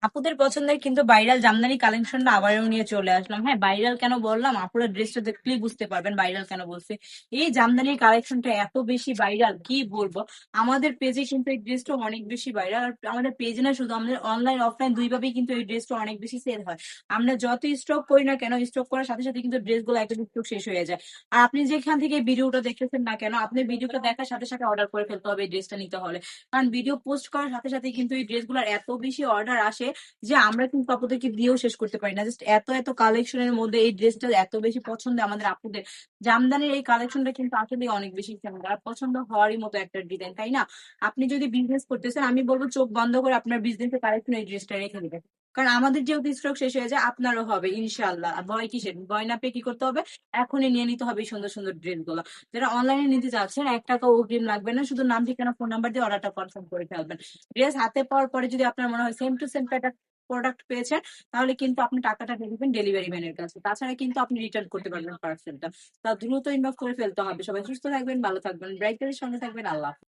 আপুদের পছন্দের কিন্তু ভাইরাল জামদানি কালেকশনটা আবারও নিয়ে চলে আসলাম। হ্যাঁ, ভাইরাল কেন বললাম, আপুরা ড্রেসটা দেখলেই বুঝতে পারবেন ভাইরাল কেন বলছি। এই জামদানির কালেকশনটা এত বেশি ভাইরাল কি বলবো। আমাদের পেজে কিন্তু এই ড্রেসটা অনেক বেশি ভাইরাল। আর আমাদের পেজে না, শুধু আমাদের অনলাইন অফলাইন দুইভাবেই কিন্তু এই ড্রেসটা অনেক বেশি সেল হয়। আমরা যত স্টক করি না কেন, স্টক করার সাথে সাথে কিন্তু ড্রেসগুলো একদম স্টক শেষ হয়ে যায়। আর আপনি যেখান থেকে ভিডিওটা দেখতেছেন না কেন, আপনি ভিডিওটা দেখার সাথে সাথে অর্ডার করে ফেলতে হবে এই ড্রেসটা নিতে হলে। কারণ ভিডিও পোস্ট করার সাথে সাথে কিন্তু এই ড্রেসগুলোর এত বেশি অর্ডার আসে যে আমরা কিন্তু আপুদেরকে দিয়েও শেষ করতে পারি না। জাস্ট এত এত কালেকশনের মধ্যে এই ড্রেসটা এত বেশি পছন্দ আমাদের আপুদের। জামদানির এই কালেকশনটা কিন্তু আসলে অনেক বেশি সুন্দর আর পছন্দ হওয়ারই মতো একটা ডিজাইন, তাই না? আপনি যদি বিজনেস করতেছেন, আমি বলবো চোখ বন্ধ করে আপনার বিজনেসের কালেকশন এই ড্রেসটা রেখে দিবেন। কারণ আমাদের যেহেতু স্টক শেষ হয়ে যায়, আপনারও হবে ইনশাল্লাহ। আর ভয় কিসের? ভয় না পেয়ে কি করতে হবে, এখনই নিয়ে নিতে হবে এই সুন্দর সুন্দর ড্রেস গুলো। যারা অনলাইনে নিতে চাচ্ছেন, 1 টাকা অগ্রিম লাগবে না, শুধু নাম ঠিকানা ফোন নাম্বার দিয়ে অর্ডারটা কনফার্ম করে ফেলবেন। ড্রেস হাতে পাওয়ার পরে যদি আপনার মনে হয় সেম টু সেম প্রোডাক্ট পেয়েছেন, তাহলে কিন্তু আপনি টাকাটা দিয়ে দিবেন ডেলিভারি ম্যানের কাছে। তাছাড়া কিন্তু আপনি রিটার্ন করতে পারবেন পার্সেলটা। তা দ্রুত ইনবক্স করে ফেলতে হবে। সবাই সুস্থ থাকবেন, ভালো থাকবেন, ব্রাইটের সঙ্গে থাকবেন। আল্লাহ হাফেজ।